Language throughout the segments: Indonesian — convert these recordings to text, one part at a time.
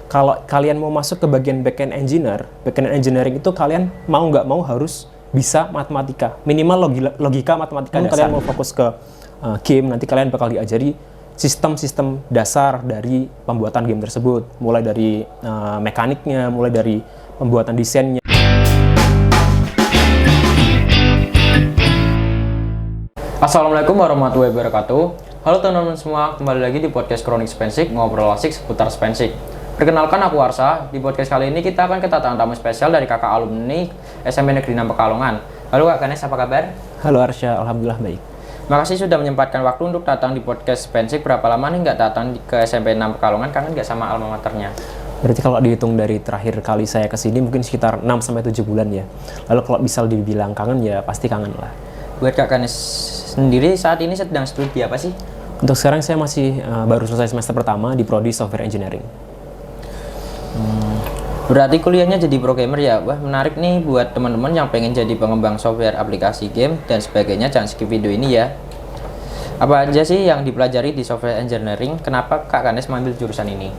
Kalau kalian mau masuk ke bagian backend engineering itu kalian mau nggak mau harus bisa matematika, minimal logika matematika. Kalian mau fokus ke game, nanti kalian bakal diajari sistem-sistem dasar dari pembuatan game tersebut, mulai dari mekaniknya, mulai dari pembuatan desainnya. Assalamualaikum warahmatullahi wabarakatuh. Halo teman-teman semua, kembali lagi di podcast Kronik Spensik, ngobrol asik seputar Spensik. Perkenalkan, aku Arsa. Di podcast kali ini kita akan kedatangan tamu spesial dari kakak alumni SMP Negeri 6 Pekalongan. Halo Kak Ganes, apa kabar? Halo Arsya, alhamdulillah baik. Makasih sudah menyempatkan waktu untuk datang di podcast Spensik. Berapa lama nih nggak datang ke SMP 6 Pekalongan, kangen nggak sama alma maternya? Berarti kalau dihitung dari terakhir kali saya kesini mungkin sekitar 6-7 bulan ya. Lalu kalau bisa dibilang kangen ya pasti kangen lah. Buat Kak Ganes sendiri saat ini sedang studi apa sih? Untuk sekarang saya masih baru selesai semester pertama di Prodi Software Engineering. Berarti kuliahnya jadi programmer ya? Wah, menarik nih buat teman-teman yang pengen jadi pengembang software, aplikasi game, dan sebagainya. Jangan skip video ini ya. Apa aja sih yang dipelajari di software engineering? Kenapa Kak Ganes mengambil jurusan ini?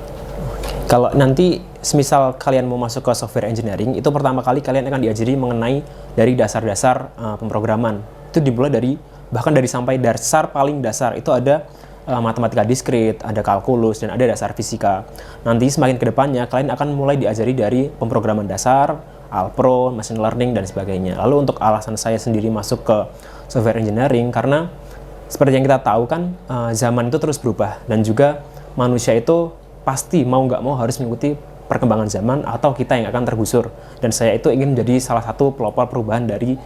Kalau nanti semisal kalian mau masuk ke software engineering, itu pertama kali kalian akan diajari mengenai dari dasar-dasar pemrograman. Itu dimulai dari, bahkan dari sampai dasar paling dasar, itu ada matematika diskrit, ada kalkulus, dan ada dasar fisika. Nanti semakin ke depannya, kalian akan mulai diajari dari pemrograman dasar, alpro, machine learning, dan sebagainya. Lalu untuk alasan saya sendiri masuk ke software engineering, karena seperti yang kita tahu kan, zaman itu terus berubah, dan juga manusia itu pasti mau nggak mau harus mengikuti perkembangan zaman atau kita yang akan tergusur. Dan saya itu ingin menjadi salah satu pelopor perubahan dari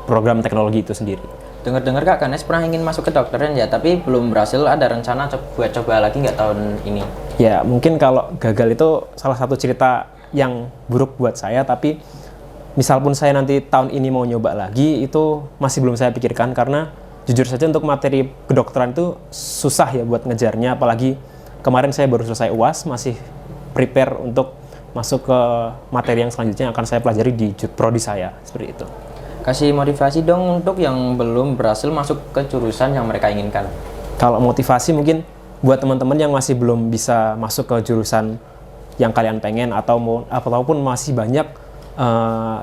program teknologi itu sendiri. Dengar-dengar Kak Ganes pernah ingin masuk ke kedokteran ya, tapi belum berhasil. Ada rencana buat coba lagi nggak tahun ini? Ya, mungkin kalau gagal itu salah satu cerita yang buruk buat saya, tapi misal pun saya nanti tahun ini mau nyoba lagi, itu masih belum saya pikirkan, karena jujur saja untuk materi kedokteran itu susah ya buat ngejarnya, apalagi kemarin saya baru selesai UAS, masih prepare untuk masuk ke materi yang selanjutnya akan saya pelajari di prodi saya, seperti itu. Kasih motivasi dong untuk yang belum berhasil masuk ke jurusan yang mereka inginkan. Kalau motivasi mungkin buat teman-teman yang masih belum bisa masuk ke jurusan yang kalian pengen, ataupun masih banyak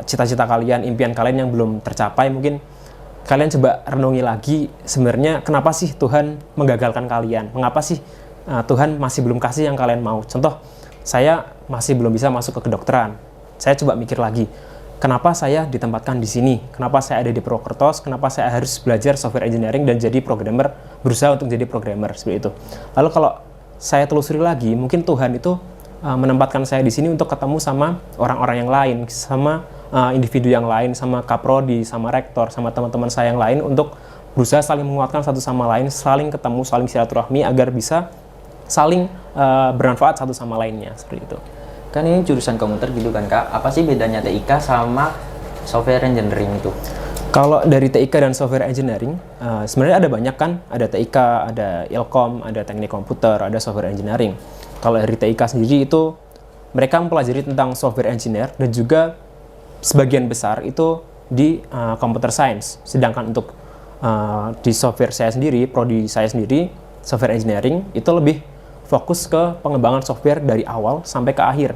cita-cita kalian, impian kalian yang belum tercapai, mungkin kalian coba renungi lagi sebenarnya kenapa sih Tuhan menggagalkan kalian, mengapa sih Tuhan masih belum kasih yang kalian mau. Contoh, saya masih belum bisa masuk ke kedokteran. Saya coba mikir lagi, kenapa saya ditempatkan di sini? Kenapa saya ada di Purwokerto? Kenapa saya harus belajar software engineering dan jadi programmer, berusaha untuk jadi programmer, seperti itu. Lalu kalau saya telusuri lagi, mungkin Tuhan itu menempatkan saya di sini untuk ketemu sama orang-orang yang lain, sama individu yang lain, sama kaprodi, sama rektor, sama teman-teman saya yang lain, untuk berusaha saling menguatkan satu sama lain, saling ketemu, saling silaturahmi agar bisa saling bermanfaat satu sama lainnya, seperti itu. Kan ini jurusan komputer gitu kan Kak, apa sih bedanya TIK sama software engineering itu? Kalau dari TIK dan software engineering, sebenarnya ada banyak kan, ada TIK, ada Ilkom, ada teknik komputer, ada software engineering. Kalau dari TIK sendiri itu, mereka mempelajari tentang software engineer dan juga sebagian besar itu di computer science. Sedangkan untuk di software saya sendiri, prodi saya sendiri, software engineering, itu lebih fokus ke pengembangan software dari awal sampai ke akhir.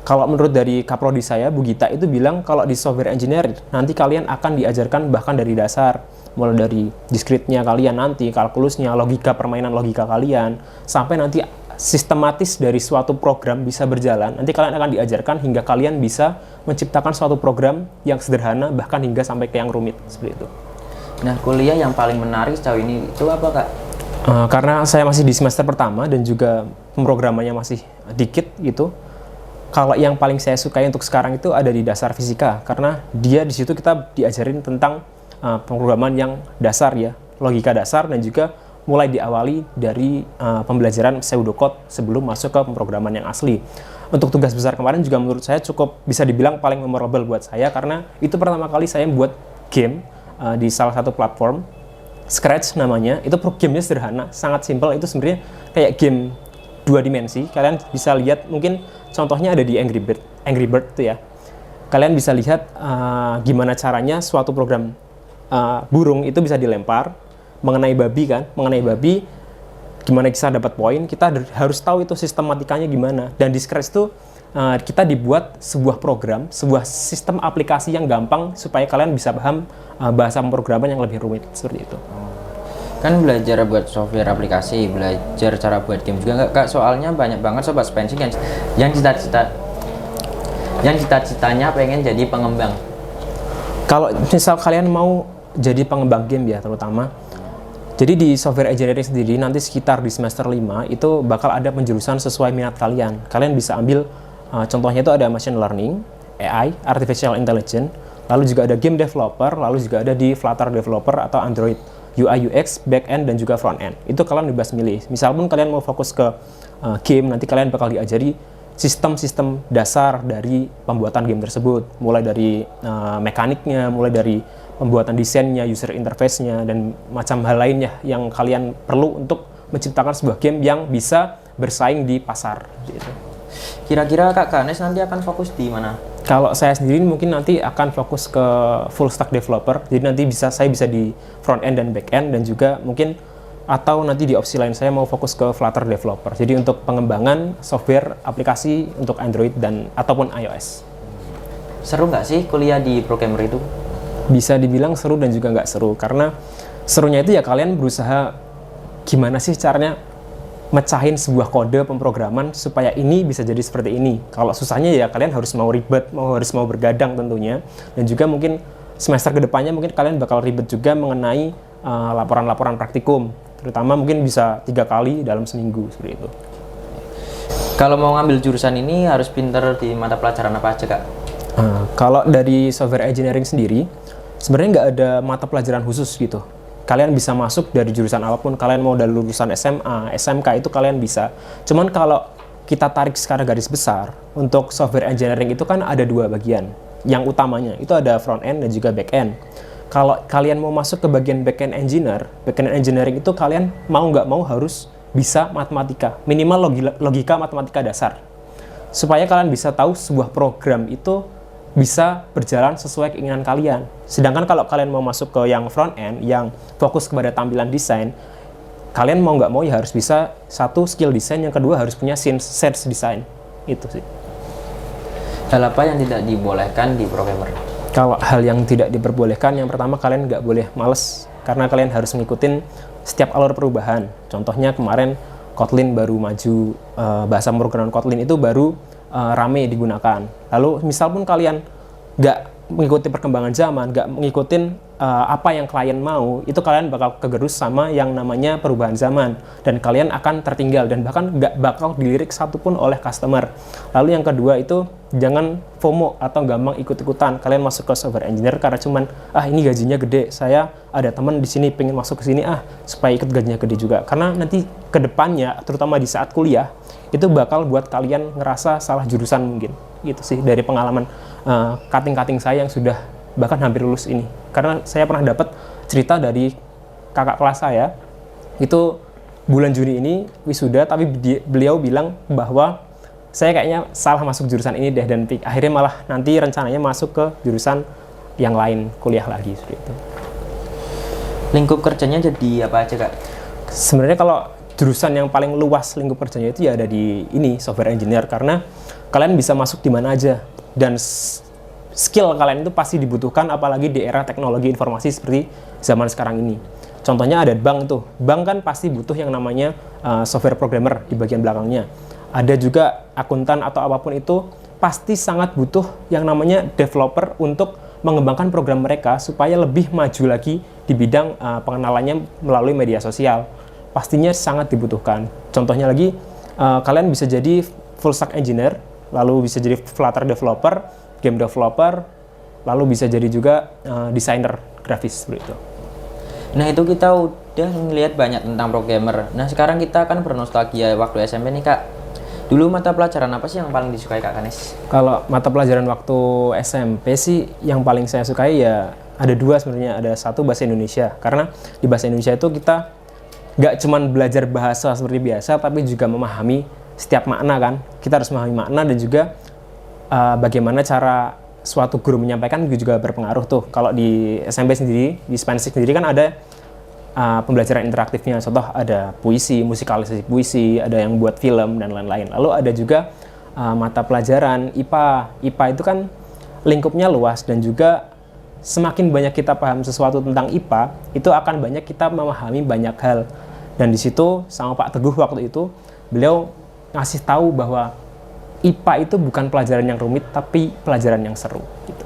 Kalau menurut dari kaprodi saya, Bu Gita itu bilang kalau di software engineering nanti kalian akan diajarkan bahkan dari dasar, mulai dari diskritnya kalian nanti, kalkulusnya, logika permainan logika kalian, sampai nanti sistematis dari suatu program bisa berjalan. Nanti kalian akan diajarkan hingga kalian bisa menciptakan suatu program yang sederhana bahkan hingga sampai ke yang rumit, seperti itu. Nah, kuliah yang paling menarik sejauh ini itu apa Kak? Karena saya masih di semester pertama dan juga pemrogramannya masih dikit gitu. Kalau yang paling saya sukai untuk sekarang itu ada di dasar fisika, karena dia di situ kita diajarin tentang pemrograman yang dasar ya, logika dasar, dan juga mulai diawali dari pembelajaran pseudocode sebelum masuk ke pemrograman yang asli. Untuk tugas besar kemarin juga menurut saya cukup bisa dibilang paling memorable buat saya, karena itu pertama kali saya buat game di salah satu platform. Scratch namanya, itu gamenya sederhana, sangat simpel. Itu sebenarnya kayak game 2 dimensi. Kalian bisa lihat, mungkin contohnya ada di Angry Bird itu ya. Kalian bisa lihat gimana caranya suatu program burung itu bisa dilempar mengenai babi kan, mengenai babi gimana kita dapat poin, kita harus tahu itu sistematikanya gimana. Dan di Scratch itu kita dibuat sebuah program, sebuah sistem aplikasi yang gampang supaya kalian bisa paham bahasa pemrograman yang lebih rumit seperti itu. Kan belajar buat software aplikasi, belajar cara buat game juga nggak Kak? Soalnya banyak banget sobat Spensik yang cita-citanya pengen jadi pengembang. Kalau misal kalian mau jadi pengembang game ya terutama, jadi di software engineering sendiri nanti sekitar di semester 5 itu bakal ada penjurusan sesuai minat kalian. Kalian bisa ambil contohnya itu ada machine learning, AI, artificial intelligence, lalu juga ada game developer, lalu juga ada di Flutter developer atau Android, UI UX, back end dan juga front end. Itu kalian bebas milih. Misal pun kalian mau fokus ke game, nanti kalian bakal diajari sistem-sistem dasar dari pembuatan game tersebut, mulai dari mekaniknya, mulai dari pembuatan desainnya, user interface-nya, dan macam hal lainnya yang kalian perlu untuk menciptakan sebuah game yang bisa bersaing di pasar. Gitu. Kira-kira Kak Ganes nanti akan fokus di mana? Kalau saya sendiri mungkin nanti akan fokus ke full stack developer, jadi nanti saya bisa di front end dan back end, dan juga mungkin atau nanti di opsi lain saya mau fokus ke Flutter developer. Jadi untuk pengembangan software aplikasi untuk Android dan ataupun iOS. Seru nggak sih kuliah di programmer itu? Bisa dibilang seru dan juga nggak seru, karena serunya itu ya kalian berusaha gimana sih caranya mecahin sebuah kode pemrograman supaya ini bisa jadi seperti ini. Kalau susahnya ya kalian harus mau ribet, harus mau bergadang tentunya, dan juga mungkin semester kedepannya mungkin kalian bakal ribet juga mengenai laporan-laporan praktikum, terutama mungkin bisa 3 kali dalam seminggu seperti itu. Kalau mau ngambil jurusan ini harus pinter di mata pelajaran apa aja Kak? Kalau dari software engineering sendiri, sebenarnya nggak ada mata pelajaran khusus gitu. Kalian bisa masuk dari jurusan apapun, kalian mau dari lulusan SMA, SMK itu kalian bisa. Cuman kalau kita tarik secara garis besar, untuk software engineering itu kan ada 2 bagian. Yang utamanya itu ada front end dan juga back end. Kalau kalian mau masuk ke bagian back end engineering itu kalian mau nggak mau harus bisa matematika, minimal logika matematika dasar. Supaya kalian bisa tahu sebuah program itu bisa berjalan sesuai keinginan kalian. Sedangkan kalau kalian mau masuk ke yang front end, yang fokus kepada tampilan desain, kalian mau nggak mau ya harus bisa satu skill desain, yang kedua harus punya sense design. Itu sih. Hal apa yang tidak dibolehkan di programmer? Kalau hal yang tidak diperbolehkan, yang pertama kalian nggak boleh males, karena kalian harus ngikutin setiap alur perubahan. Contohnya kemarin Kotlin baru maju, bahasa pemrograman Kotlin itu baru rame digunakan. Lalu misal pun kalian nggak mengikuti perkembangan zaman, nggak mengikuti apa yang klien mau, itu kalian bakal kegerus sama yang namanya perubahan zaman, dan kalian akan tertinggal dan bahkan nggak bakal dilirik satupun oleh customer. Lalu yang kedua itu jangan FOMO atau gampang ikut-ikutan. Kalian masuk ke software engineer karena cuman ini gajinya gede, saya ada teman di sini pengen masuk ke sini supaya ikut gajinya gede juga. Karena nanti kedepannya, terutama di saat kuliah, itu bakal buat kalian ngerasa salah jurusan mungkin. Gitu sih dari pengalaman cutting-cutting saya yang sudah bahkan hampir lulus ini. Karena saya pernah dapat cerita dari kakak kelas saya, itu bulan Juni ini wisuda, tapi beliau bilang bahwa saya kayaknya salah masuk jurusan ini deh, dan akhirnya malah nanti rencananya masuk ke jurusan yang lain, kuliah lagi seperti itu. Lingkup kerjanya jadi apa aja Kak? Sebenarnya kalau jurusan yang paling luas lingkup kerjanya itu ya ada di ini, software engineer, karena kalian bisa masuk di mana aja, dan skill kalian itu pasti dibutuhkan, apalagi di era teknologi informasi seperti zaman sekarang ini. Contohnya ada bank tuh, bank kan pasti butuh yang namanya software programmer di bagian belakangnya. Ada juga akuntan atau apapun itu pasti sangat butuh yang namanya developer untuk mengembangkan program mereka supaya lebih maju lagi di bidang pengenalannya melalui media sosial. Pastinya sangat dibutuhkan. Contohnya lagi, kalian bisa jadi full stack engineer, lalu bisa jadi Flutter developer, game developer, lalu bisa jadi juga desainer grafis seperti itu. Nah itu kita udah ngelihat banyak tentang programmer. Nah sekarang kita akan bernostalgia waktu SMP nih Kak. Dulu mata pelajaran apa sih yang paling disukai Kak Ganes? Kalau mata pelajaran waktu SMP sih yang paling saya sukai ya ada 2 sebenarnya. Ada satu bahasa Indonesia, karena di bahasa Indonesia itu kita nggak cuman belajar bahasa seperti biasa, tapi juga memahami setiap makna kan. Kita harus memahami makna, dan juga bagaimana cara suatu guru menyampaikan juga berpengaruh tuh. Kalau di SMP sendiri, di Spensik sendiri kan ada pembelajaran interaktifnya. Contoh ada puisi, musikalisasi puisi, ada yang buat film dan lain-lain. Lalu ada juga mata pelajaran IPA. IPA itu kan lingkupnya luas dan juga semakin banyak kita paham sesuatu tentang IPA, itu akan banyak kita memahami banyak hal. Dan di situ sama Pak Teguh waktu itu, beliau ngasih tahu bahwa IPA itu bukan pelajaran yang rumit, tapi pelajaran yang seru. Gitu.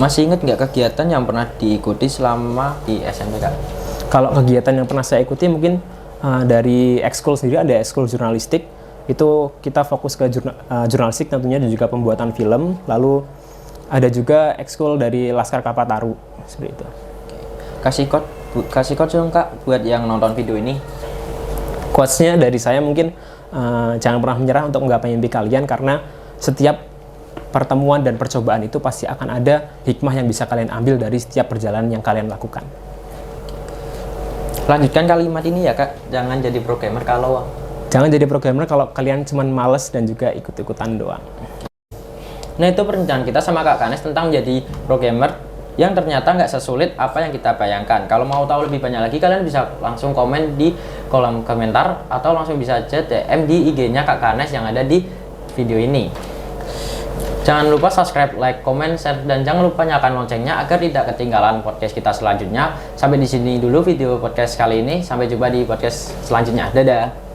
Masih ingat nggak kegiatan yang pernah diikuti selama di SMP, Kak? Kalau kegiatan yang pernah saya ikuti mungkin dari ekskul sendiri, ada ekskul jurnalistik. Itu kita fokus ke jurnalistik tentunya dan juga pembuatan film. Lalu ada juga ekskul dari Laskar Kapataru, seperti itu. Kasih quote dong, Kak, buat yang nonton video ini. Quotes-nya dari saya mungkin jangan pernah menyerah untuk menggapai mimpi kalian, karena setiap pertemuan dan percobaan itu pasti akan ada hikmah yang bisa kalian ambil dari setiap perjalanan yang kalian lakukan. Lanjutkan kalimat ini ya, Kak. Jangan jadi programmer kalau kalian cuman males dan juga ikut-ikutan doang. Nah, itu perencanaan kita sama Kak Kanes tentang menjadi programmer yang ternyata nggak sesulit apa yang kita bayangkan. Kalau mau tahu lebih banyak lagi, kalian bisa langsung komen di kolom komentar atau langsung bisa chat DM di IG-nya Kak Kanes yang ada di video ini. Jangan lupa subscribe, like, comment, share, dan jangan lupa nyalakan loncengnya agar tidak ketinggalan podcast kita selanjutnya. Sampai di sini dulu video podcast kali ini. Sampai jumpa di podcast selanjutnya. Dadah!